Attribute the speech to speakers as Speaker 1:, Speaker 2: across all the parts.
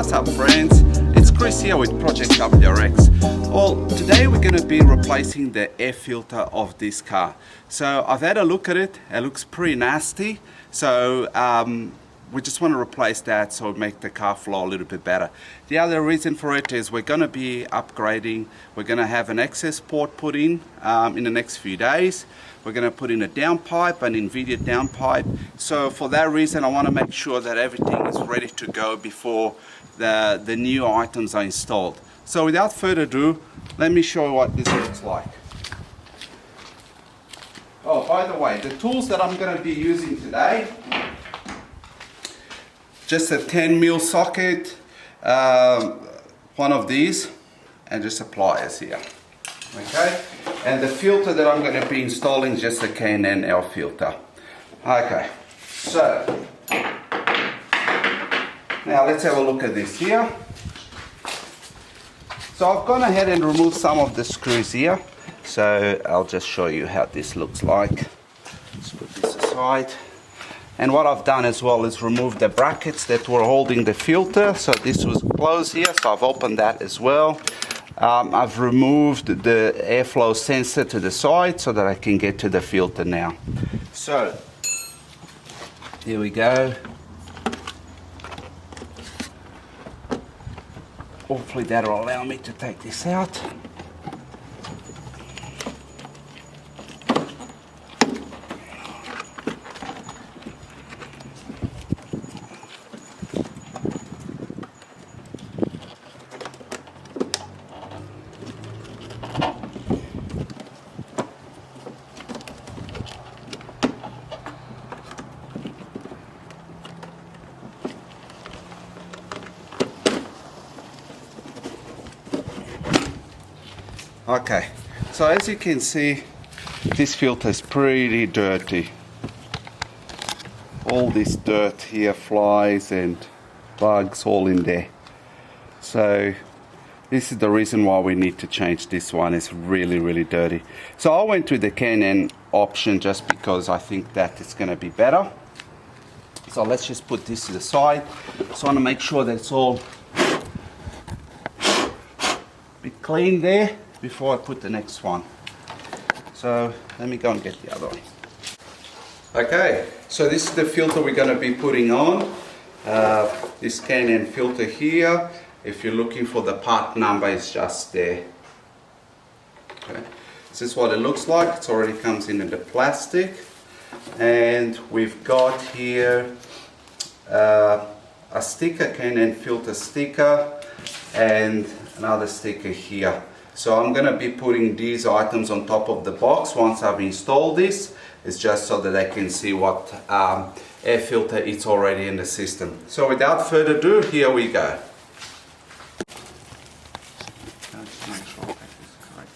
Speaker 1: What's up friends, it's Chris here with Project WRX. Well, today we're going to be replacing the air filter of this car. So I've had a look at it, it looks pretty nasty. So we just want to replace that so it make the car flow a little bit better. The other reason for it is we're going to be upgrading. We're going to have an access port put in the next few days. We're going to put in a downpipe, an NVIDIA downpipe. So for that reason I want to make sure that everything is ready to go before the new items are installed. So without further ado, let me show you what this looks like. Oh, by the way, the tools that I'm going to be using today, just a 10mm socket, one of these, and just a pliers here. Okay, and the filter that I'm going to be installing is just a K&N Air filter. Okay, so now let's have a look at this here. So I've gone ahead and removed some of the screws here. So I'll just show you how this looks like. Let's put this aside. And what I've done as well is remove the brackets that were holding the filter. So this was closed here, so I've opened that as well. I've removed the airflow sensor to the side so that I can get to the filter now. So here we go. Hopefully that'll allow me to take this out. Okay, so as you can see, this filter is pretty dirty. All this dirt here, flies and bugs all in there. So this is the reason why we need to change this one. It's really dirty. So I went with the K&N option just because I think that it's going to be better. So let's just put this to the side. So I want to make sure that it's all be clean there before I put the next one. So let me go and get the other one. Okay, so this is the filter we're going to be putting on. This K&N filter here. If you're looking for the part number, it's just there. Okay, this is what it looks like. It already comes in the plastic. And we've got here a sticker, K&N filter sticker, and another sticker here. So I'm going to be putting these items on top of the box once I've installed this. It's just so that I can see what air filter it's already in the system. So without further ado, here we go. Just make sure I get this correct.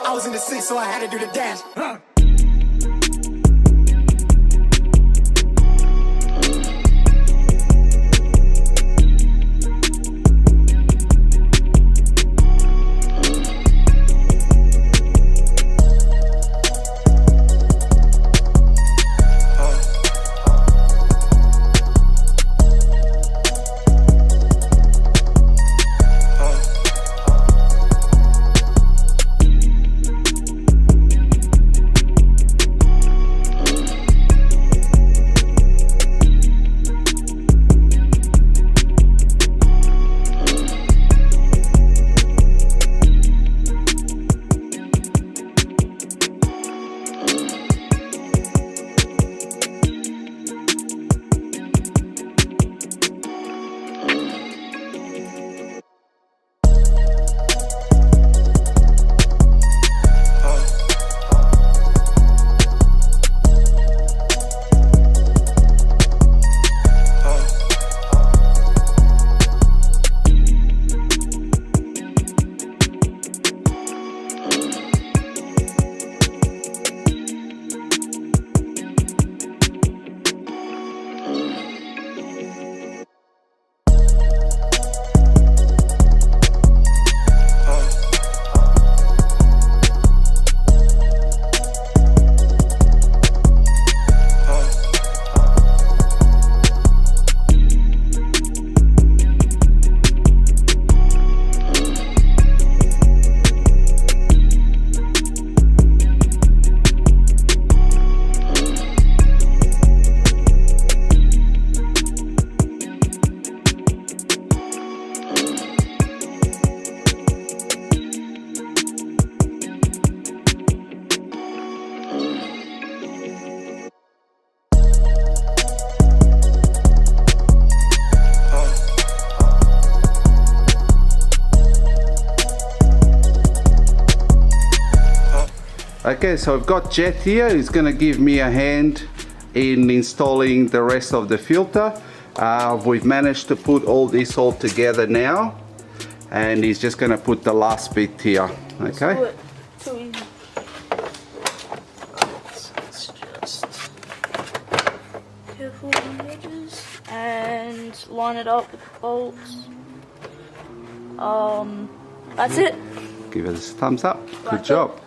Speaker 2: I was in the city, so I had to do the dash.
Speaker 1: Okay, so I've got Jet here. He's going to give me a hand in installing the rest of the filter. We've managed to put all this all together now, and he's just going to put the last bit here. Okay.
Speaker 3: Too easy. Let's just careful on the edges and line it up with the bolts. That's it.
Speaker 1: Give us a thumbs up. Good
Speaker 3: Right.
Speaker 1: job.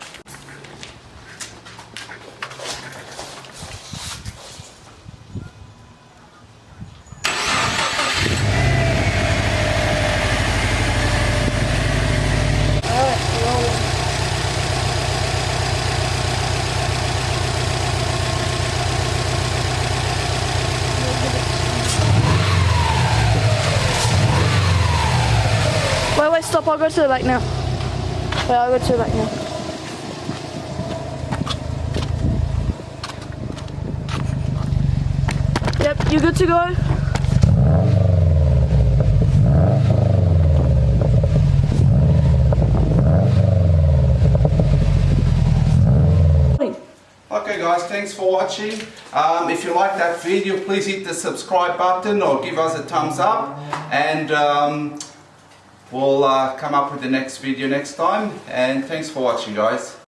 Speaker 3: Wait, stop, I'll go to the back now. Wait, I'll go to the back now. Yep, you're good to go.
Speaker 1: Okay guys, thanks for watching. If you like that video, please hit the subscribe button or give us a thumbs up, and we'll come up with the next video next time. And thanks for watching guys.